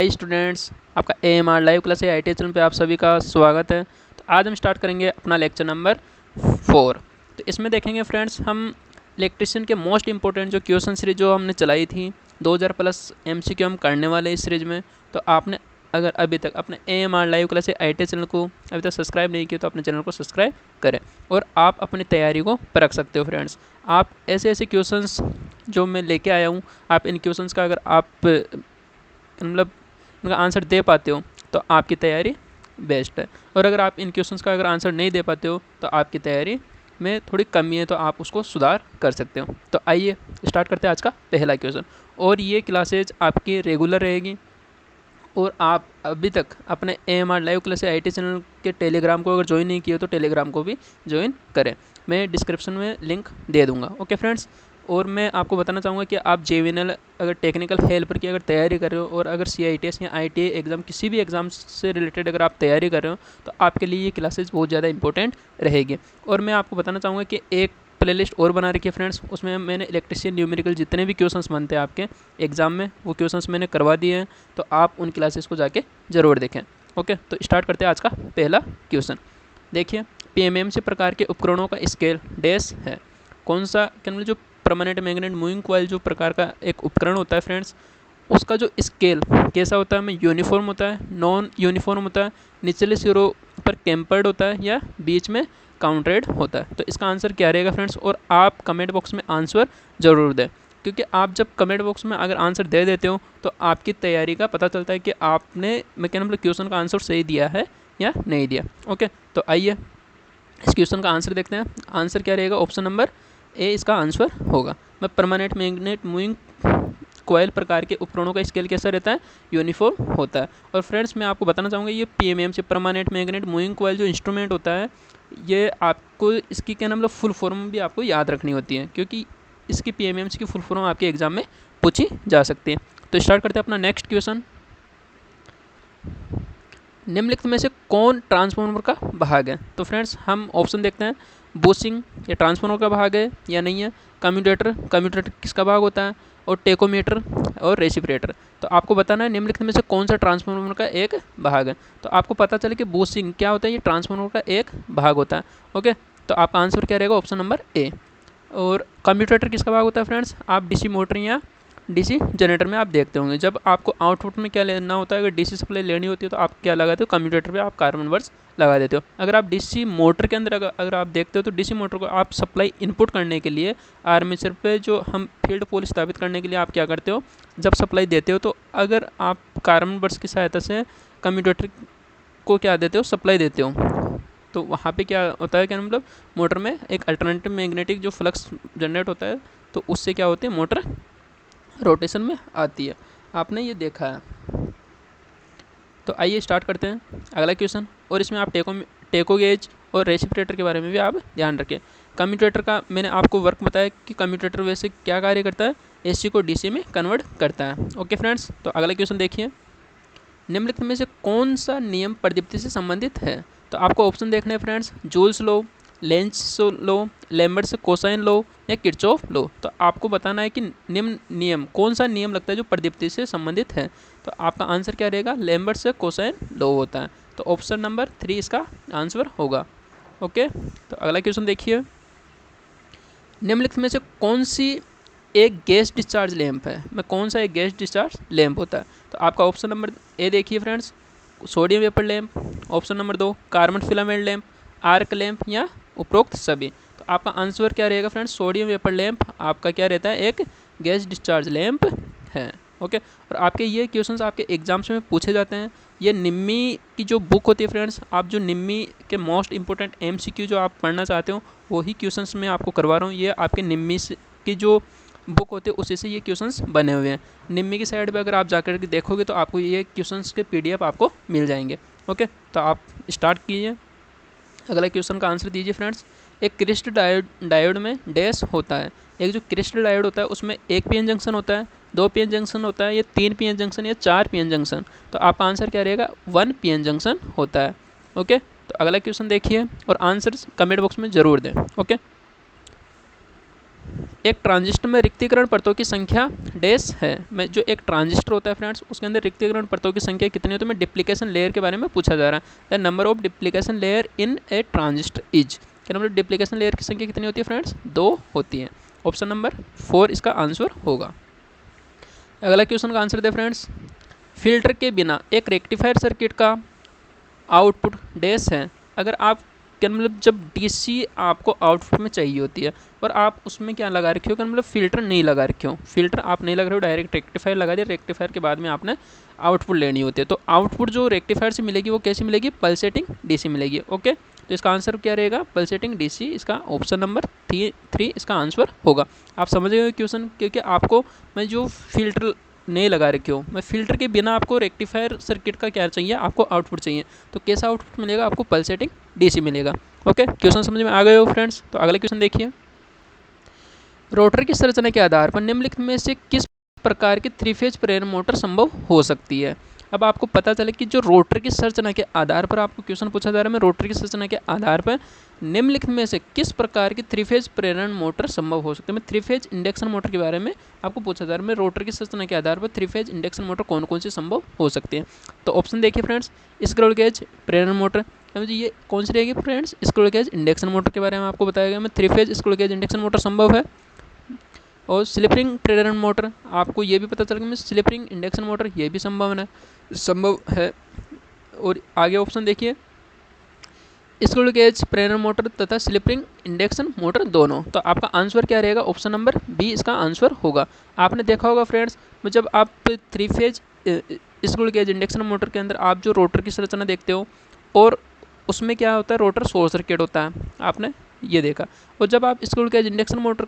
Hi students, आपका AMR live class IT channel पे आप सभी का स्वागत है। तो आज हम स्टार्ट करेंगे अपना लेक्चर नंबर 4। तो इसमें देखेंगे फ्रेंड्स, हम इलेक्ट्रिशियन के मोस्ट इंपॉर्टेंट जो क्वेश्चन सीरीज जो हमने चलाई थी 2000 प्लस MCQ हम करने वाले इस सीरीज में। तो आपने अगर अभी तक अपने AMR live class IT channel को अभी तक सब्सक्राइब नहीं किया तो अपने चैनल को सब्सक्राइब करें और आप अपनी तैयारी को परख सकते हो फ्रेंड्स। आप ऐसे ऐसे क्वेश्चंस जो मैं लेके आया हूँ, आप इन क्वेश्चंस का अगर आप मतलब उनका आंसर दे पाते हो तो आपकी तैयारी बेस्ट है, और अगर आप इन क्वेश्चंस का अगर आंसर नहीं दे पाते हो तो आपकी तैयारी में थोड़ी कमी है, तो आप उसको सुधार कर सकते हो। तो आइए स्टार्ट करते हैं आज का पहला क्वेश्चन। और ये क्लासेज आपकी रेगुलर रहेगी, और आप अभी तक अपने AMR live class IT channel के टेलीग्राम को अगर ज्वाइन नहीं किए तो टेलीग्राम को भी ज्वाइन करें। मैं डिस्क्रिप्शन में लिंक दे दूँगा। ओके फ्रेंड्स, और मैं आपको बताना चाहूँगा कि आप JVNL अगर टेक्निकल हेल्पर की अगर तैयारी कर रहे हो, और अगर CITS या ITA एग्ज़ाम किसी भी एग्ज़ाम से रिलेटेड अगर आप तैयारी कर रहे हो, तो आपके लिए ये क्लासेज बहुत ज़्यादा इंपॉर्टेंट रहेगी। और मैं आपको बताना चाहूँगा कि एक प्लेलिस्ट और बना रखी है फ्रेंड्स, उसमें मैंने इलेक्ट्रिशियन न्यूमेरिकल जितने भी क्वेश्चंस बनते हैं आपके एग्ज़ाम में वो क्वेश्चंस मैंने करवा दिए हैं, तो आप उन क्लासेस को जाके ज़रूर देखें। ओके, तो स्टार्ट करते हैं आज का पहला क्वेश्चन। देखिए, PMMC प्रकार के उपकरणों का स्केल डैश है। कौन सा क्या जो परमानेंट मैग्नेट मूविंग कॉइल जो प्रकार का एक उपकरण होता है फ्रेंड्स, उसका जो स्केल कैसा होता है, में यूनिफॉर्म होता है, नॉन यूनिफॉर्म होता है, निचले सिरों पर कैम्पर्ड होता है, या बीच में काउंटेड होता है। तो इसका आंसर क्या रहेगा फ्रेंड्स, और आप कमेंट बॉक्स में आंसर ज़रूर दें, क्योंकि आप जब कमेंट बॉक्स में अगर आंसर दे देते हो तो आपकी तैयारी का पता चलता है कि आपने मैकेनिकल क्वेश्चन का आंसर सही दिया है या नहीं दिया। ओके, तो आइए इस क्वेश्चन का आंसर देखते हैं। आंसर क्या रहेगा, ऑप्शन नंबर ए इसका आंसर होगा। मैं परमानेंट मैग्नेट मूविंग कोयल प्रकार के उपकरणों का स्केल कैसा रहता है, यूनिफॉर्म होता है। और फ्रेंड्स, मैं आपको बताना चाहूँगा ये PMMC permanent magnet moving coil जो इंस्ट्रूमेंट होता है, ये आपको इसकी क्या नाम फुल फॉर्म भी आपको याद रखनी होती है, क्योंकि इसकी PMMC की फुल फॉर्म आपके एग्जाम में पूछी जा सकती है। तो स्टार्ट करते हैं अपना नेक्स्ट क्वेश्चन। निम्नलिखित में से कौन ट्रांसफार्मर का भाग है। तो फ्रेंड्स, हम ऑप्शन देखते हैं। बूस्टिंग ये ट्रांसफार्मर का भाग है या नहीं है। कम्यूटेटर किसका भाग होता है, और टेकोमीटर और रेसिप्रेटर। तो आपको बताना है निम्नलिखित में से कौन सा ट्रांसफार्मर का एक भाग है। तो आपको पता चले कि बूस्टिंग क्या होता है, ये ट्रांसफार्मर का एक भाग होता है। ओके, तो आपका आंसर क्या रहेगा, ऑप्शन नंबर ए। और कम्यूटेटर किसका भाग होता है फ्रेंड्स, आप DC मोटर या DC जनरेटर में आप देखते होंगे, जब आपको आउटपुट में क्या लेना होता है, अगर DC सप्लाई लेनी होती है तो आप क्या लगाते हो, कम्यूटेटर पे आप कार्बन वर्स लगा देते हो। अगर आप DC मोटर के अंदर अगर आप देखते हो तो DC मोटर को आप सप्लाई इनपुट करने के लिए आर्मेचर पे जो हम फील्ड पोल स्थापित करने के लिए आप क्या करते हो, जब सप्लाई देते हो तो अगर आप कार्बन वर्स की सहायता से कम्यूटेटर को क्या देते हो, सप्लाई देते हो, तो वहाँ पे क्या होता है, क्या मतलब मोटर में एक अल्टरनेटिव मैग्नेटिक जो फ्लक्स जनरेट होता है, तो उससे क्या होती है, मोटर रोटेशन में आती है। आपने ये देखा है। तो आइए स्टार्ट करते हैं अगला क्वेश्चन। और इसमें आप टेको गेज और रेसिप्रेटर के बारे में भी आप ध्यान रखें। कम्यूटेटर का मैंने आपको वर्क बताया कि कम्यूटेटर वैसे क्या कार्य करता है, AC को DC में कन्वर्ट करता है। ओके फ्रेंड्स, तो अगला क्वेश्चन देखिए। निम्नलिखित में से कौन सा नियम प्रदीप्ति से संबंधित है। तो आपको ऑप्शन देखने हैं friends, joules law, Lenz law, Lambert's cosine law, या किरचॉफ लॉ। तो आपको बताना है कि निम्न नियम कौन सा नियम लगता है जो प्रदीप्ति से संबंधित है। तो आपका आंसर क्या रहेगा, लैम्बर्ट्स कोसाइन लॉ होता है। तो ऑप्शन नंबर 3 इसका आंसर होगा। ओके, तो अगला क्वेश्चन देखिए। निम्नलिखित में से कौन सी एक गैस डिस्चार्ज लैंप है, मैं कौन सा एक गैस डिस्चार्ज लैंप होता है। तो आपका ऑप्शन नंबर ए देखिए friends, sodium vapour lamp. Option number 2 carbon filament lamp, arc lamp, या उपरोक्त सभी। तो आपका आंसर क्या रहेगा फ्रेंड्स, सोडियम वेपर लैंप आपका क्या रहता है, एक गैस डिस्चार्ज लैंप है। ओके, और आपके ये क्वेश्चंस आपके एग्जाम्स में पूछे जाते हैं। ये निम्मी की जो बुक होती है फ्रेंड्स, आप जो निम्मी के मोस्ट इंपॉर्टेंट MCQ जो आप पढ़ना चाहते हो वही क्वेश्चंस मैं आपको करवा रहा हूँ। ये आपके निम्मी की जो बुक होते हैं उसी से ये क्वेश्चंस बने हुए हैं। निम्मी की साइड पे अगर आप जाकर के देखोगे तो आपको ये क्वेश्चंस के PDF आपको मिल जाएंगे। ओके, तो आप स्टार्ट कीजिए, अगला क्वेश्चन का आंसर दीजिए फ्रेंड्स। एक क्रिस्टल डायोड में डैश होता है। एक जो क्रिस्टल डायोड होता है उसमें एक PN जंक्शन होता है, 2 PN जंक्शन होता है, या 3 PN जंक्शन, या 4 PN जंक्शन। तो आपका आंसर क्या रहेगा, 1 PN जंक्शन होता है। ओके, तो अगला क्वेश्चन देखिए और आंसर कमेंट बॉक्स में ज़रूर दें। ओके। एक ट्रांजिस्टर में रिक्तीकरण परतों की संख्या डैश है। मैं जो एक ट्रांजिस्टर होता है फ्रेंड्स, उसके अंदर रिक्तीकरण परतों की संख्या कितनी होती है, मैं डिप्लीकेशन लेयर के बारे में पूछा जा रहा है। The number of depletion layer in a transistor is, क्या नंबर डिप्लीकेशन लेयर की संख्या कितनी होती है फ्रेंड्स, 2 होती है। ऑप्शन नंबर 4 इसका आंसर होगा। अगला क्वेश्चन का आंसर दे फ्रेंड्स, फिल्टर के बिना एक रेक्टिफायर सर्किट का आउटपुट डैश है। अगर आप क्या मतलब जब डीसी आपको आउटपुट में चाहिए होती है और आप उसमें क्या लगा रखे हो, क्या मतलब फ़िल्टर नहीं लगा रखे हो, फिल्टर आप नहीं लगा रहे हो, डायरेक्ट रेक्टिफायर लगा दिया, रेक्टिफायर के बाद में आपने आउटपुट लेनी होती है। तो आउटपुट जो रेक्टिफायर से मिलेगी वो कैसी मिलेगी, पल्सेटिंग डीसी मिलेगी। ओके, तो इसका आंसर क्या रहेगा, पल्सेटिंग डीसी। इसका ऑप्शन नंबर 3 इसका आंसर होगा। आप समझ गए क्वेश्चन, क्योंकि आपको मैं जो फिल्टर नहीं लगा रखे हो, मैं फ़िल्टर के बिना आपको रेक्टिफायर सर्किट का क्या चाहिए, आपको आउटपुट चाहिए। तो कैसा आउटपुट मिलेगा आपको, पल्सेटिंग डीसी मिलेगा। ओके, क्वेश्चन समझ में आ गए हो फ्रेंड्स। तो अगला क्वेश्चन देखिए, रोटर की संरचना के आधार पर निम्नलिखित में से किस प्रकार की 3 फेज प्रेरण मोटर संभव हो सकती है। अब आपको पता चले कि जो रोटर की संरचना के आधार पर आपको क्वेश्चन पूछा जा रहा है, मैं रोटर की संरचना के आधार पर निम्नलिखित में से किस प्रकार की 3 फेज प्रेरण मोटर संभव हो सकती है। मैं 3 फेज इंडक्शन मोटर के बारे में आपको पूछा जा रहा है, मैं रोटर की संरचना के आधार पर 3 फेज इंडक्शन मोटर कौन कौन सी संभव हो सकती है। तो ऑप्शन देखिए फ्रेंड्स, स्क्विरल केज प्रेरण मोटर, मुझे ये कौन सी रहेगी friends, squirrel cage induction motor के बारे में आपको बताया गया। मैं 3 phase squirrel cage induction motor संभव है। और स्लिप रिंग प्रेरण मोटर, आपको ये भी पता चल गया स्लिप रिंग इंडक्शन मोटर ये भी संभव है। और आगे ऑप्शन देखिए, स्क्विरल केज प्रेरण मोटर तथा स्लिप रिंग इंडक्शन मोटर दोनों। तो आपका आंसर क्या रहेगा, ऑप्शन नंबर बी इसका आंसर होगा। आपने देखा होगा फ्रेंड्स, जब आप 3 phase squirrel cage induction motor के अंदर आप जो रोटर की संरचना देखते हो और उसमें क्या होता है, रोटर शॉर्ट सर्किट होता है, आपने ये देखा। और जब आप स्क्विरल केज इंडक्शन मोटर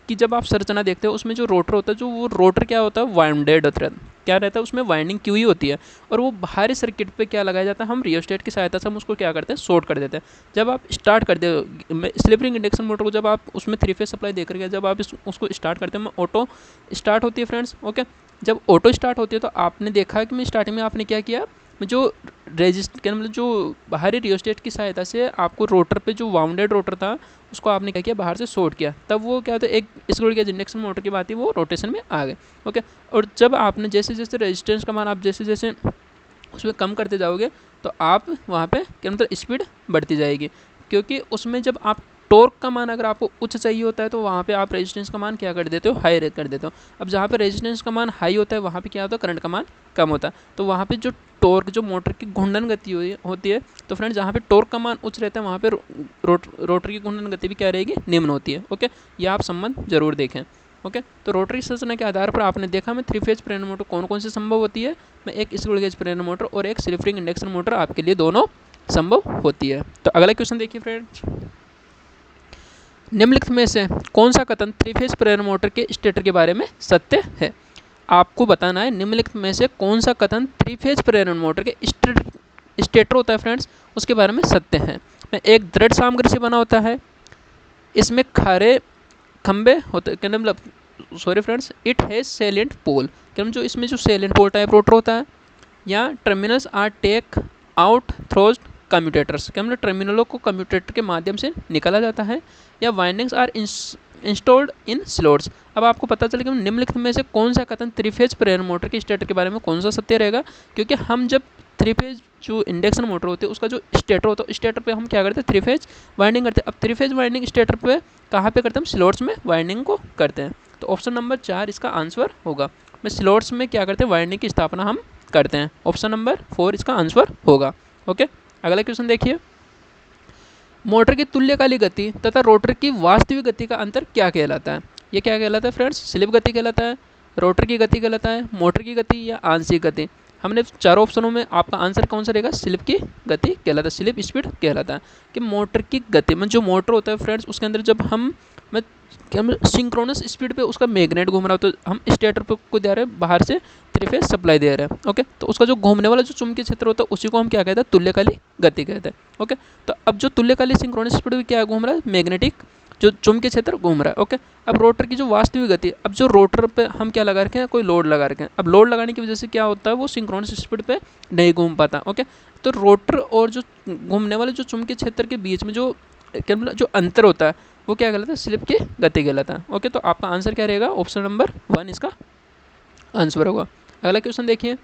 कि जब आप संरचना देखते हो उसमें जो रोटर होता है, जो वो रोटर क्या होता है, वाइंडेड होता है, क्या रहता है उसमें वाइंडिंग की हुई होती है। और वो बाहरी सर्किट पे क्या लगाया जाता है, हम रियोस्टेट की सहायता से हम उसको क्या करते हैं, शॉर्ट कर देते हैं। जब आप स्टार्ट कर दे स्लिप रिंग इंडक्शन मोटर को, जब आप उसमें 3 फेज सप्लाई देकर के जब आप उसको स्टार्ट करते हैं, ऑटो स्टार्ट होती है फ्रेंड्स। ओके, जब ऑटो स्टार्ट होती है तो आपने देखा कि मैं स्टार्टिंग में आपने क्या किया, जो रेजिस्ट क्या मतलब जो बाहरी रियोस्टेट की सहायता से आपको रोटर पे जो वाउंडेड रोटर था उसको आपने क्या किया, बाहर से शॉर्ट किया, तब वो क्या होता है, एक स्क्विरल केज इंडक्शन मोटर की बात थी, वो रोटेशन में आ गए। ओके, और जब आपने जैसे जैसे रेजिस्टेंस का मान आप जैसे जैसे उसमें कम करते जाओगे तो आप वहाँ पे क्या मतलब स्पीड बढ़ती जाएगी, क्योंकि उसमें जब आप टॉर्क का मान अगर आपको उच्च चाहिए होता है तो वहाँ पे आप रेजिस्टेंस का मान क्या कर देते हो, हाई कर देते हो। अब जहाँ पे रेजिस्टेंस का मान हाई होता है वहाँ पे क्या होता है, करंट का मान कम होता है। तो वहाँ पे जो टॉर्क, जो मोटर की घूर्णन गति होती है, तो फ्रेंड्स जहाँ पे टॉर्क का मान उच्च रहता है वहाँ पे रोटर की घूर्णन गति भी क्या रहेगी, निम्न होती है। ओके, ये आप संबंध जरूर देखें। ओके, तो रोटरी संरचना के आधार पर आपने देखा मैं 3 फेज प्रेरण मोटर कौन कौन सी संभव होती है, मैं एक स्क्विरल केज प्रेरण मोटर और एक स्लिप रिंग इंडक्शन मोटर आपके लिए दोनों संभव होती है। तो अगला क्वेश्चन देखिए फ्रेंड्स, निम्नलिखित में से कौन सा कथन 3 फेज प्रेरण मोटर के स्टेटर के बारे में सत्य है। आपको बताना है निम्नलिखित में से कौन सा कथन 3 फेज प्रेरण मोटर के स्टेटर होता है फ्रेंड्स, उसके बारे में सत्य है। में एक दृढ़ सामग्री से बना होता है, इसमें खारे खंबे होते, क्या मतलब sorry friends, it has salient pole, क्या जो इसमें जो सेलेंट पोल टाइप रोटर होता है, या terminals are take out through commutators, क्या मतलब टर्मिनलों को कम्यूटेटर के माध्यम से निकाला जाता है, या windings are installed in slots. अब आपको पता चलेगा निम्नलिखित में से कौन सा कथन 3 फेज प्रेरण मोटर के स्टेटर के बारे में कौन सा सत्य रहेगा, क्योंकि हम जब 3 फेज जो इंडक्शन मोटर होती है उसका जो स्टेटर होता है, स्टेटर पे हम क्या करते हैं, 3 फेज वाइंडिंग करते हैं। अब 3 फेज वाइंडिंग स्टेटर पे कहाँ पे करते हैं, हम स्लॉट्स में वाइंडिंग को करते हैं। तो ऑप्शन नंबर 4 इसका आंसर होगा, में स्लॉट्स में क्या करते हैं, वाइंडिंग की स्थापना हम करते हैं। ऑप्शन नंबर 4 इसका आंसर होगा। ओके, अगला क्वेश्चन देखिए, मोटर की तुल्यकालिक गति तथा रोटर की वास्तविक गति का अंतर क्या कहलाता है। ये क्या कहलाता है फ्रेंड्स, स्लिप गति कहलाता है, रोटर की गति कहलाता है, मोटर की गति या आंशिक गति। हमने चारों ऑप्शनों में आपका आंसर कौन सा रहेगा, स्लिप की गति कहलाता है, स्लिप स्पीड कहलाता है। कि मोटर की गति में जो मोटर होता है फ्रेंड्स, उसके अंदर जब हम सिंक्रोनस स्पीड पे उसका मैग्नेट घूम रहा हो, तो हम स्टेटर पे को दे रहे हैं बाहर से 3 फेज सप्लाई दे रहे हैं। ओके, तो उसका जो घूमने वाला जो चुंबकीय क्षेत्र होता है उसी को हम क्या कहते हैं, तुल्यकालिक गति कहते हैं। ओके, तो अब जो तुल्यकालिक सिंक्रोनस स्पीड क्या घूम रहा है, मैग्नेटिक जो चुंबकीय क्षेत्र घूम रहा है। ओके, अब रोटर की जो वास्तविक गति, अब जो रोटर पे हम क्या लगा रखे हैं, कोई लोड लगा रखे हैं, अब लोड लगाने की वजह से क्या होता है, वो सिंक्रोनस स्पीड पे नहीं घूम पाता। ओके, तो रोटर और जो घूमने वाले जो चुंबकीय क्षेत्र के बीच में जो क्या जो अंतर होता है वो क्या कहलाता है, स्लिप की गति कहलाता है। ओके, तो आपका आंसर क्या रहेगा, ऑप्शन नंबर 1 इसका आंसर होगा। अगला क्वेश्चन देखिए,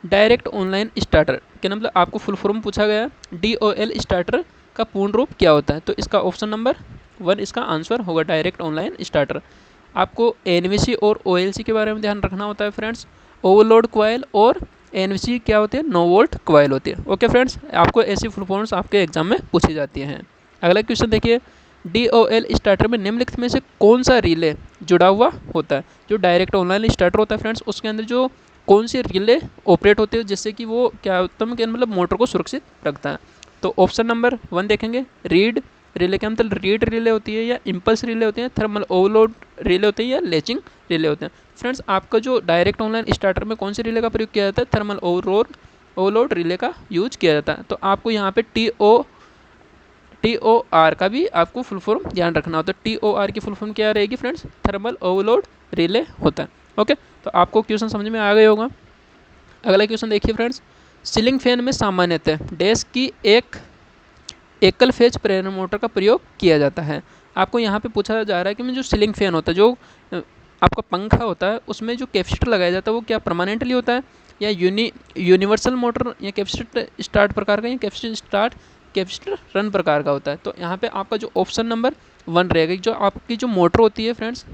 डायरेक्ट ऑनलाइन स्टार्टर के मतलब आपको फुल फॉर्म पूछा गया है, DOL स्टार्टर का पूर्ण रूप क्या होता है, तो इसका ऑप्शन नंबर 1 इसका आंसर होगा, डायरेक्ट ऑनलाइन स्टार्टर। आपको NVC और OLC के बारे में ध्यान रखना होता है फ्रेंड्स, ओवरलोड कॉइल और NVC क्या होते हैं, नो वोल्ट कॉइल होती है। ओके फ्रेंड्स, आपको ऐसी फुल फॉर्म्स आपके एग्जाम में पूछी जाती हैं। अगला क्वेश्चन देखिए, DOL स्टार्टर में निम्नलिखित में से कौन सा रिले जुड़ा हुआ होता है। जो डायरेक्ट ऑनलाइन स्टार्टर होता है फ्रेंड्स, उसके अंदर जो कौन सी रिले ऑपरेट होते हैं जिससे कि वो क्या होता है, मतलब मोटर को सुरक्षित रखता है। तो ऑप्शन नंबर 1 देखेंगे, रीड रिले के मतलब रीड रिले होती है या इम्पल्स रिले होते हैं, थर्मल ओवरलोड रिले होते हैं या लेचिंग रिले होते हैं। फ्रेंड्स, आपका जो डायरेक्ट ऑनलाइन स्टार्टर में कौन सी रिले का प्रयोग किया जाता है, थर्मल ओवरलोड रिले का यूज किया जाता है। तो आपको यहाँ पे TOR का भी आपको फुल फॉर्म ध्यान रखना होता है। TOR की फुल फॉर्म क्या रहेगी फ्रेंड्स, थर्मल ओवरलोड रिले होता है। ओके, तो आपको क्वेश्चन समझ में आ गया होगा। अगला क्वेश्चन देखिए फ्रेंड्स, सीलिंग फैन में सामान्यतः डैश की एक एकल फेज प्रेरण मोटर का प्रयोग किया जाता है। आपको यहाँ पे पूछा जा रहा है कि जो सीलिंग फैन होता है, जो आपका पंखा होता है, उसमें जो कैपेसिटर लगाया जाता है वो क्या परमानेंटली होता है या यूनिवर्सल मोटर या कैपेसिटर स्टार्ट प्रकार का या कैपेसिटर रन प्रकार का होता है। तो यहाँ पे आपका जो ऑप्शन नंबर 1 रहेगा, जो आपकी जो मोटर होती है फ्रेंड्स,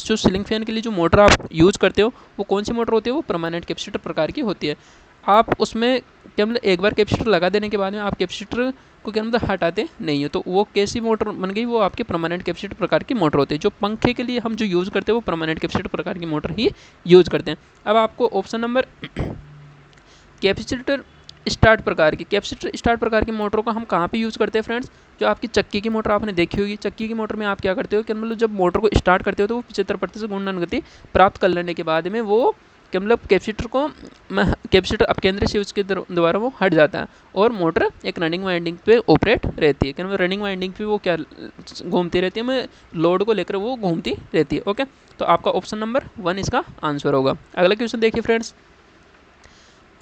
जो सीलिंग फैन के लिए जो मोटर आप यूज़ करते हो वो कौन सी मोटर होती है, वो परमानेंट कैपेसिटर प्रकार की होती है। आप उसमें क्या मतलब एक बार कैपेसिटर लगा देने के बाद में आप कैपेसिटर को क्या मतलब हटाते नहीं हो, तो वो कैसी मोटर बन गई, वो आपकी परमानेंट कैपेसिटर प्रकार की मोटर होती है। जो पंखे के लिए हम जो यूज़ करते हैं वो परमानेंट कैपेसिटर प्रकार की मोटर ही यूज़ करते हैं। अब आपको ऑप्शन नंबर कैपेसिटर स्टार्ट प्रकार की मोटरों का हम कहाँ पे यूज़ करते हैं फ्रेंड्स, जो आपकी चक्की की मोटर आपने देखी होगी, चक्की की मोटर में आप क्या करते हो कि मतलब जब मोटर को स्टार्ट करते हो तो वो 75% घूर्णन गति प्राप्त कर लेने के बाद में वो क्या मतलब कैपेसिटर अपकेंद्री स्विच के द्वारा वो हट जाता है और मोटर एक रनिंग वाइंडिंग पे ऑपरेट रहती है। क्या मतलब रनिंग वाइंडिंग पे वो क्या घूमती रहती है, मैं लोड को लेकर वो घूमती रहती है। ओके, तो आपका ऑप्शन नंबर 1 इसका आंसर होगा। अगला क्वेश्चन देखिए फ्रेंड्स,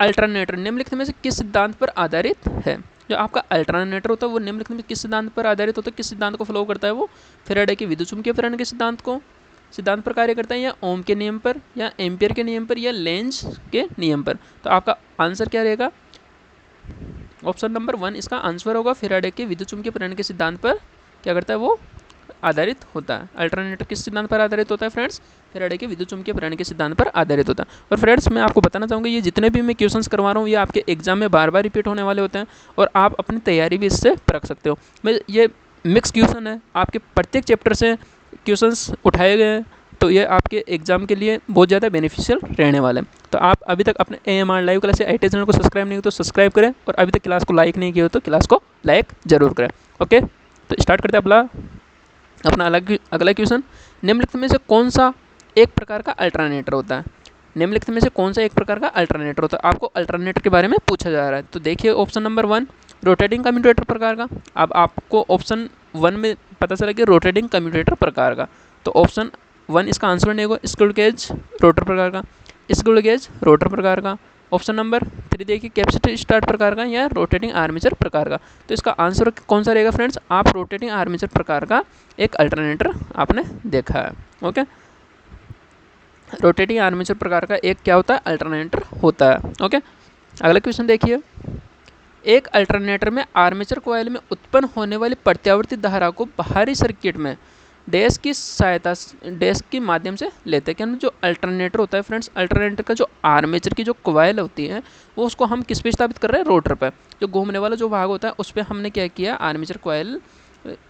अल्टरनेटर निम्नलिखित में से किस सिद्धांत पर आधारित है। जो आपका अल्टरनेटर होता है वो निम्नलिखित में किस सिद्धांत पर आधारित होता है, किस सिद्धांत को फॉलो करता है, वो फैराडे के विद्युत चुम्बकीय प्रेरण के सिद्धांत पर कार्य करता है, या ओम के नियम पर, या एम्पियर के नियम पर, या लेंज के नियम पर। तो आपका आंसर क्या रहेगा, ऑप्शन नंबर 1 इसका आंसर होगा, फैराडे के विद्युत चुम्बकीय प्रेरण के सिद्धांत पर क्या करता है, वो आधारित होता है। अल्टरनेटर किस सिद्धांत पर आधारित होता है फ्रेंड्स, फैराडे के विद्युत चुम्बकीय प्रेरण के सिद्धांत पर आधारित होता है। और फ्रेंड्स, मैं आपको बताना चाहूँगा ये जितने भी मैं क्वेश्चंस करवा रहा हूँ ये आपके एग्जाम में बार बार रिपीट होने वाले होते हैं और आप अपनी तैयारी भी इससे परख सकते हो। मैं ये मिक्स क्वेश्चन है, आपके प्रत्येक चैप्टर से क्वेश्चंस उठाए गए हैं, तो ये आपके एग्जाम के लिए बहुत ज़्यादा बेनिफिशियल रहने वाले हैं। तो आप अभी तक अपने AMR live class IT channel को सब्सक्राइब नहीं हो तो सब्सक्राइब करें, और अभी तक क्लास को लाइक नहीं किया हो तो क्लास को लाइक जरूर करें। ओके, तो स्टार्ट करते हैं अपना अगला क्वेश्चन, निम्नलिखित में से कौन सा एक प्रकार का अल्टरनेटर होता है। निम्नलिखित में से कौन सा एक प्रकार का अल्टरनेटर होता है, आपको अल्टरनेटर के बारे में पूछा जा रहा है। तो देखिए ऑप्शन नंबर 1 रोटेटिंग कम्यूटेटर प्रकार का। अब आपको ऑप्शन 1 में पता चला कि रोटेटिंग कम्यूटेटर प्रकार का, तो ऑप्शन 1 इसका आंसर बनेगा स्क्विड गेज रोटर प्रकार का, स्क्विड गेज रोटर प्रकार का। ऑप्शन नंबर 3 देखिए कैपेसिटर स्टार्ट प्रकार का या रोटेटिंग आर्मेचर प्रकार का। तो इसका आंसर कौन सा रहेगा फ्रेंड्स, आप रोटेटिंग आर्मेचर प्रकार का एक अल्टरनेटर आपने देखा है। ओके, रोटेटिंग आर्मेचर प्रकार का एक क्या होता है, अल्टरनेटर होता है। ओके, अगला क्वेश्चन देखिए, एक अल्टरनेटर में आर्मेचर कॉइल में उत्पन्न होने वाली प्रत्यावर्ती धारा को बाहरी सर्किट में डैश के माध्यम से लेते हैं। क्या जो अल्टरनेटर होता है फ्रेंड्स, अल्टरनेटर का जो आर्मेचर की जो कॉइल होती है वो उसको हम किस पे स्थापित कर रहे हैं, रोटर पर। जो घूमने वाला जो भाग होता है उस पर हमने क्या किया, आर्मेचर कॉइल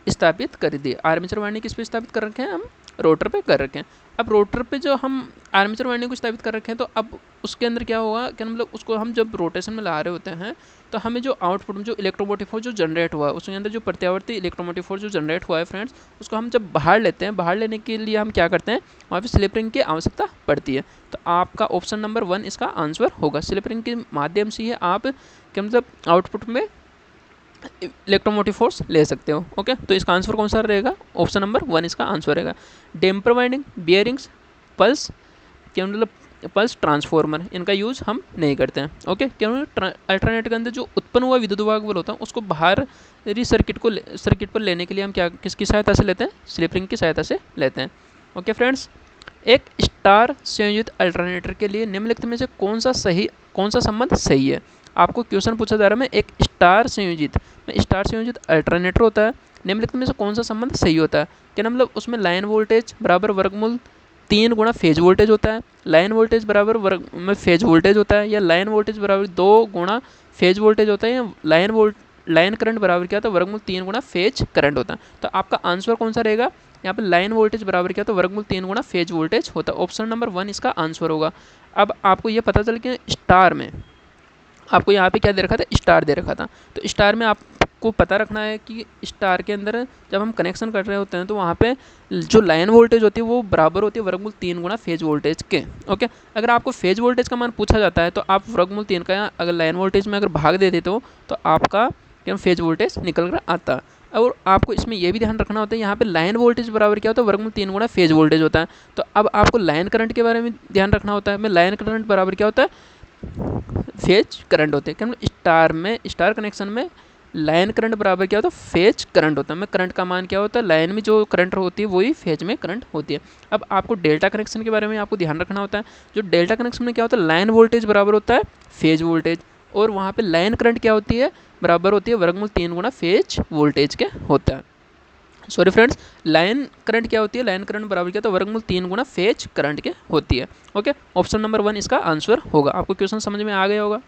स्थापित कर दी। आर्मेचर वाइंडिंग किस पे स्थापित कर रखे हैं, हम रोटर पे कर रखे हैं। अब रोटर पे जो हम आर्मेचर वाइंडिंग को स्थापित कर रखे हैं, तो अब उसके अंदर क्या होगा, क्या मतलब उसको हम जब रोटेशन में ला रहे होते हैं तो हमें जो आउटपुट में जो इलेक्ट्रोमोटिव फोर्स जो जनरेट हुआ है उसके अंदर जो प्रत्यावर्ती इलेक्ट्रोमोटिव फोर्स जो जनरेट हुआ है फ्रेंड्स, उसको हम जब बाहर लेते हैं, बाहर लेने के लिए हम क्या करते हैं, वहाँ पे स्लिप रिंग की आवश्यकता पड़ती है। तो आपका ऑप्शन नंबर 1 इसका आंसर होगा, स्लिप रिंग के माध्यम से ही आप क्या मतलब आउटपुट में इलेक्ट्रोमोटिव फोर्स ले सकते हो। ओके, तो इसका आंसर कौन सा रहेगा, ऑप्शन नंबर 1 इसका आंसर रहेगा। डैम्पर वाइंडिंग, बियरिंग्स, पल्स क्या मतलब पल्स ट्रांसफॉर्मर, इनका यूज़ हम नहीं करते हैं। ओके, क्योंकि अल्टरनेटर के अंदर जो उत्पन्न हुआ विद्युत वाहक बल होता है उसको बाहर सर्किट पर लेने के लिए हम क्या किसकी सहायता से लेते हैं, स्लिप रिंग की सहायता से लेते हैं। ओके फ्रेंड्स, एक स्टार संयोजित अल्टरनेटर के लिए निम्नलिखित में से कौन सा संबंध सही है। आपको क्वेश्चन पूछा जा रहा है एक स्टार संयोजित अल्टरनेटर होता है, निम्नलिखित में से कौन सा संबंध सही होता है। क्या मतलब उसमें लाइन वोल्टेज बराबर वर्गमूल 3 गुणा फेज वोल्टेज होता है, लाइन वोल्टेज बराबर वर्ग में फेज वोल्टेज होता है, या लाइन वोल्टेज बराबर 2 गुणा फेज वोल्टेज होता है, या लाइन करंट बराबर क्या होता है, वर्गमूल 3 गुणा फेज करंट होता है। तो आपका आंसर कौन सा रहेगा, यहाँ पे लाइन वोल्टेज बराबर क्या होता है, वर्गमूल 3 गुणा फेज वोल्टेज होता है। ऑप्शन नंबर 1 इसका आंसर होगा। अब आपको ये पता चल कि स्टार में आपको यहाँ पे क्या दे रखा था, स्टार दे रखा था। तो स्टार में आपको पता रखना है कि स्टार के अंदर जब हम कनेक्शन कर रहे होते हैं तो वहाँ पे जो लाइन वोल्टेज होती है वो बराबर होती है वर्गमूल 3 गुणा फेज वोल्टेज के। ओके, अगर आपको फेज वोल्टेज का मान पूछा जाता है तो आप वर्गमूल 3 का अगर लाइन वोल्टेज में अगर भाग दे देते हो तो आपका क्या फेज वोल्टेज निकल कर आता है। और आपको इसमें यह भी ध्यान रखना होता है यहाँ पे लाइन वोल्टेज बराबर क्या होता है, वर्गमूल 3 गुणा फेज वोल्टेज होता है। तो अब आपको लाइन करंट के बारे में ध्यान रखना होता है। लाइन करंट बराबर क्या होता है, फेज करंट होते हैं। क्या स्टार कनेक्शन में लाइन करंट बराबर क्या होता है, फेज करंट होता है। करंट का मान क्या होता है, लाइन में जो करंट होती है वही फेज में करंट होती है। अब आपको डेल्टा कनेक्शन के बारे में आपको ध्यान रखना होता है। जो डेल्टा कनेक्शन में क्या होता है, लाइन वोल्टेज बराबर होता है फेज वोल्टेज, और वहाँ पे लाइन करंट क्या होती है, बराबर होती है वर्गमूल 3 गुणा फेज वोल्टेज के होता है। सॉरी फ्रेंड्स, लाइन करंट क्या होती है, लाइन करंट बराबर क्या होता है, वर्गमूल 3 गुणा फेज करंट के होती है। ओके, ऑप्शन नंबर 1 इसका आंसर होगा। आपको क्वेश्चन समझ में आ गया होगा।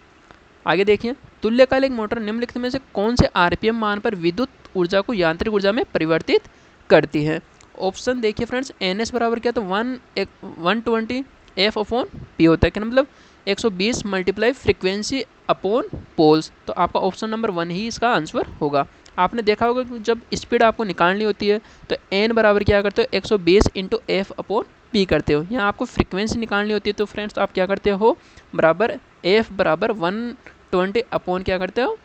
आगे देखिए, तुल्यकालिक मोटर निम्नलिखित में से कौन से आरपीएम मान पर विद्युत ऊर्जा को यांत्रिक ऊर्जा में परिवर्तित करती है। ऑप्शन देखिए फ्रेंड्स, एन एस बराबर क्या तो 120 एफ अपॉन पी होता है। क्या मतलब 120 मल्टीप्लाई फ्रिक्वेंसी अपॉन पोल्स। तो आपका ऑप्शन नंबर 1 ही इसका आंसर होगा। आपने देखा होगा कि जब स्पीड आपको निकालनी होती है तो एन बराबर क्या करते हो, 120 इंटू एफ अपॉन पी करते हो। यहाँ आपको फ्रिक्वेंसी निकालनी होती है तो फ्रेंड्स आप क्या करते हो, बराबर एफ बराबर 120 अपॉन क्या करते हो,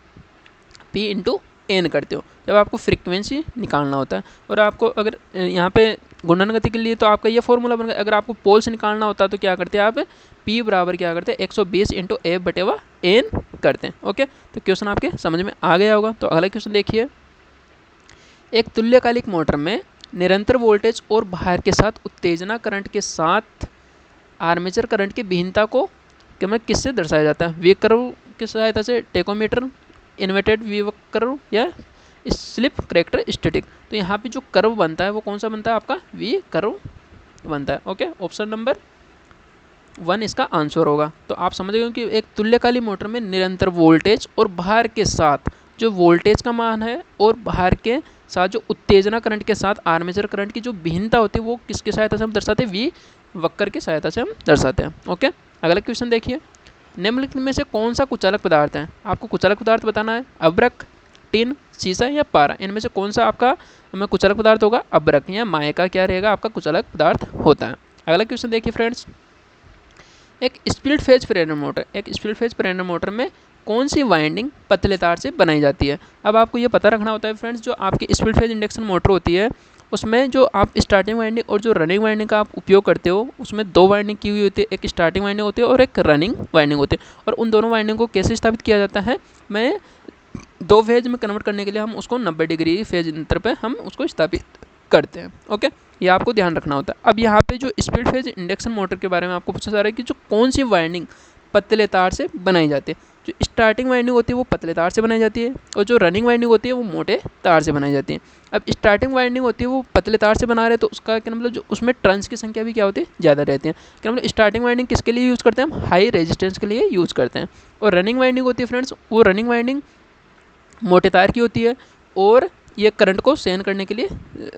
पी इंटू एन करते हो जब आपको फ्रिक्वेंसी निकालना होता है। और आपको अगर यहाँ पे गुणन गति के लिए तो आपका ये फॉर्मूला बन गया। अगर आपको पोल्स निकालना होता है तो क्या करते हैं आप, पी बराबर क्या करते हैं, 120 इंटू एफ बटेवा एन करते हैं। ओके, तो क्वेश्चन आपके समझ में आ गया होगा। तो अगला क्वेश्चन देखिए, एक तुल्यकालिक मोटर में निरंतर वोल्टेज और भार के साथ उत्तेजना करंट के साथ आर्मेचर करंट की भिन्नता को किससे दर्शाया जाता है, वी कर्व की सहायता से, टेकोमीटर, इन्वर्टेड वी कर्व, या स्लिप कैरेक्टरिस्टिक। तो यहाँ पे जो कर्व बनता है वो कौन सा बनता है, आपका वी कर्व बनता है। ओके, ऑप्शन नंबर 1 इसका आंसर होगा। तो आप समझ गए कि एक तुल्यकालिक मोटर में निरंतर वोल्टेज और भार के साथ जो वोल्टेज का मान है और भार के साथ जो उत्तेजना करंट के साथ आर्मेचर करंट की जो भिन्नता होती है वो किसकी सहायता से हम दर्शाते हैं, वी वक्र की सहायता से हम दर्शाते हैं। ओके, अगला क्वेश्चन देखिए, निम्नलिखित में से कौन सा कुचालक पदार्थ है। आपको कुचालक पदार्थ बताना है, अब्रक, टिन, शीशा या पारा। इनमें से कौन सा आपका कुचालक पदार्थ होगा, अब्रक, या मायका क्या रहेगा आपका कुचालक पदार्थ होता है। अगला क्वेश्चन देखिए फ्रेंड्स, एक स्प्लिट फेज प्रेरणा मोटर में कौन सी वाइंडिंग पतले तार से बनाई जाती है। अब आपको ये पता रखना होता है फ्रेंड्स, जो आपकी स्प्लिट फेज इंडक्शन मोटर होती है उसमें जो आप स्टार्टिंग वाइंडिंग और जो रनिंग वाइंडिंग का आप उपयोग करते हो उसमें 2 वाइंडिंग की हुई होती है, एक स्टार्टिंग वाइंडिंग होती है और एक रनिंग वाइंडिंग होती है। और उन दोनों वाइंडिंग को कैसे स्थापित किया जाता है, मैं 2 फेज में कन्वर्ट करने के लिए हम उसको 90 डिग्री फेज अंतर पर हम उसको स्थापित करते हैं। ओके, ये आपको ध्यान रखना होता है। अब यहाँ पे जो स्प्लिट फेज इंडक्शन मोटर के बारे में आपको पूछा जा रहा है कि जो कौन सी वाइंडिंग पतले तार से बनाई जाती है। जो स्टार्टिंग वाइंडिंग होती है वो पतले तार से बनाई जाती है और जो रनिंग वाइंडिंग होती है वो मोटे तार से बनाई जाती है। अब स्टार्टिंग वाइंडिंग होती है वो पतले तार से बना रहे हैं तो उसका क्या मतलब जो उसमें टर्न्स की संख्या भी क्या होती है, ज़्यादा रहती है। क्या मतलब स्टार्टिंग वाइंडिंग किसके लिए यूज़ करते हैं हम, हाई रेजिस्टेंस के लिए यूज़ करते हैं। और रनिंग वाइंडिंग होती है फ्रेंड्स, वो रनिंग वाइंडिंग मोटे तार की होती है और ये करंट को सहन करने के लिए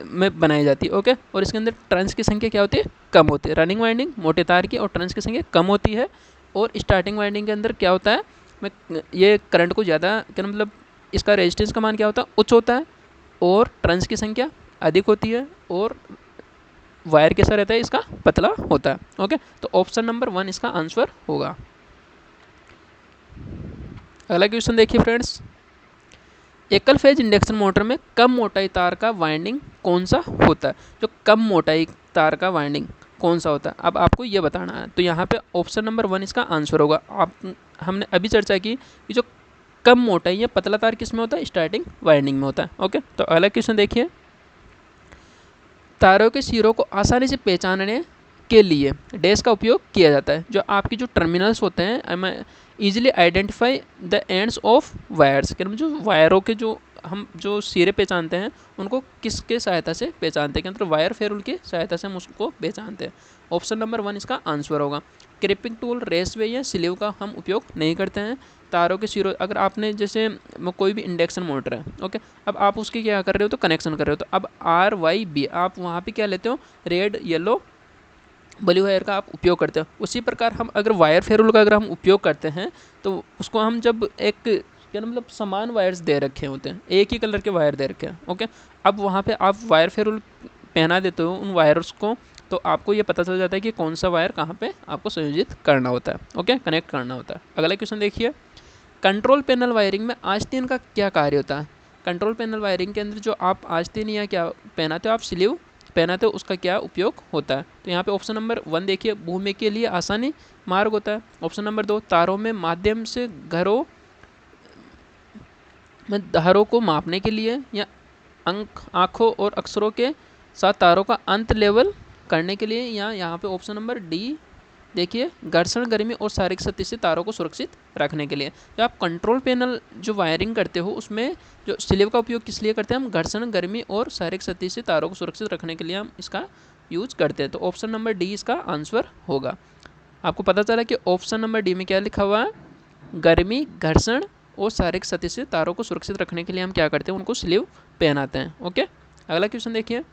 में बनाई जाती है। ओके, और इसके अंदर टर्न्स की संख्या क्या होती है, कम होती है। रनिंग वाइंडिंग मोटे तार की और टर्न्स की संख्या कम होती है। और स्टार्टिंग वाइंडिंग के अंदर क्या होता है, ये करंट को ज़्यादा क्या मतलब इसका रेजिस्टेंस का मान क्या होता है, उच्च होता है और टर्न्स की संख्या अधिक होती है और वायर कैसा रहता है, इसका पतला होता है। ओके, तो ऑप्शन नंबर 1 इसका आंसर होगा। अगला क्वेश्चन देखिए फ्रेंड्स, एकल फेज इंडक्शन मोटर में कम मोटाई तार का वाइंडिंग कौन सा होता है। जो कम मोटाई तार का वाइंडिंग कौन सा होता है, अब आपको ये बताना है। तो यहाँ पे ऑप्शन नंबर 1 इसका आंसर होगा। आप हमने अभी चर्चा की कि जो कम मोटा या पतला तार किस में होता है, स्टार्टिंग वाइंडिंग में होता है। ओके, तो अगला क्वेश्चन देखिए, तारों के सिरों को आसानी से पहचानने के लिए डैश का उपयोग किया जाता है। जो आपकी जो टर्मिनल्स होते हैं, easily identify the ends of wires, कि जो वायरों के जो हम जो सिरे पहचानते हैं उनको किसके सहायता से पहचानते हैं, कि मतलब वायर फेरुल की सहायता से हम उसको पहचानते हैं। ऑप्शन नंबर 1 इसका आंसर होगा। क्रिपिंग टूल, रेसवे या स्लीव का हम उपयोग नहीं करते हैं। तारों के सिरों, अगर आपने जैसे कोई भी इंडक्शन मोटर है, ओके, अब आप उसकी क्या कर रहे हो, तो कनेक्शन कर रहे हो, तो अब RYB आप वहाँ पे क्या लेते हो, रेड येलो ब्लू वायर का आप उपयोग करते हो। उसी प्रकार हम अगर वायर फेरुल का अगर हम उपयोग करते हैं तो उसको हम जब एक क्या मतलब समान वायर्स दे रखे होते हैं, एक ही कलर के वायर दे रखे हैं, ओके, अब वहाँ पे आप वायर फेरुल पहना देते हो उन वायर्स को, तो आपको ये पता चल जाता है कि कौन सा वायर कहाँ पे आपको संयोजित करना होता है, ओके, कनेक्ट करना होता है। अगला क्वेश्चन देखिए, कंट्रोल पैनल वायरिंग में आस्तीन का क्या कार्य होता है। कंट्रोल पैनल वायरिंग के अंदर जो आप आस्तीन या क्या पहनाते हो, आप स्लीव पहनाते हो, उसका क्या उपयोग होता है। तो यहाँ पे ऑप्शन नंबर 1 देखिए, भूमि के लिए आसानी मार्ग होता है। ऑप्शन नंबर 2, तारों में माध्यम से घरों में धारों को मापने के लिए, या अंक आँखों और अक्षरों के साथ तारों का अंत लेवल करने के लिए, या यहाँ पे ऑप्शन नंबर डी देखिए, घर्षण, गर्मी और शारीरिक शक्ति से तारों को सुरक्षित रखने के लिए। जब आप कंट्रोल पैनल जो वायरिंग करते हो उसमें जो स्लीव का उपयोग किस लिए करते हैं, हम घर्षण, गर्मी और शारीरिक शक्ति से तारों को सुरक्षित रखने के लिए हम इसका यूज करते हैं। तो ऑप्शन नंबर डी इसका आंसर होगा। आपको पता चला कि ऑप्शन नंबर डी में क्या लिखा हुआ है, गर्मी, घर्षण और शारीरिक शक्ति से तारों को सुरक्षित रखने के लिए हम क्या करते हैं, उनको स्लीव पहनाते हैं। ओके, अगला क्वेश्चन देखिए,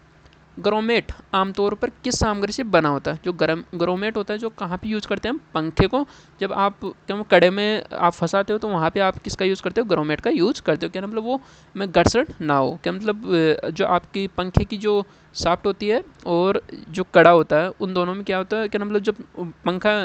ग्रोमेट आमतौर पर किस सामग्री से बना होता है। जो ग्रोमेट होता है जो कहाँ पे यूज़ करते हैं, हम पंखे को जब आप क्या कड़े में आप फंसाते हो तो वहाँ पे आप किसका यूज़ करते हो, ग्रोमेट का यूज़ करते हो। क्या मतलब वो में घर्षण ना हो, क्या मतलब जो आपकी पंखे की जो शाफ्ट होती है और जो कड़ा होता है उन दोनों में क्या होता है, क्या मतलब जब पंखा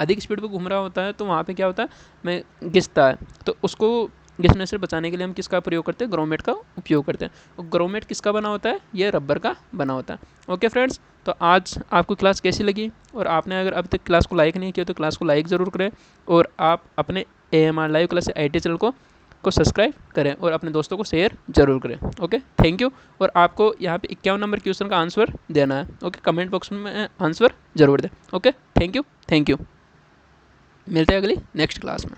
अधिक स्पीड पर घूम रहा होता है तो वहाँ पर क्या होता है, में घिसता है, तो उसको घिसने से बचाने के लिए हम किसका प्रयोग करते हैं, ग्रोमेट का उपयोग करते हैं। और ग्रोमेट किसका बना होता है, ये रबर का बना होता है। ओके फ्रेंड्स, तो आज आपको क्लास कैसी लगी, और आपने अगर अभी तक क्लास को लाइक नहीं किया तो क्लास को लाइक ज़रूर करें, और आप अपने AMR live class IT channel को सब्सक्राइब करें और अपने दोस्तों को शेयर जरूर करें। Okay, thank you. और आपको यहाँ पे 51 नंबर क्वेश्चन का आंसर देना है। ओके, कमेंट बॉक्स में आंसर जरूर दें। Okay, thank you. मिलते हैं अगली नेक्स्ट क्लास में।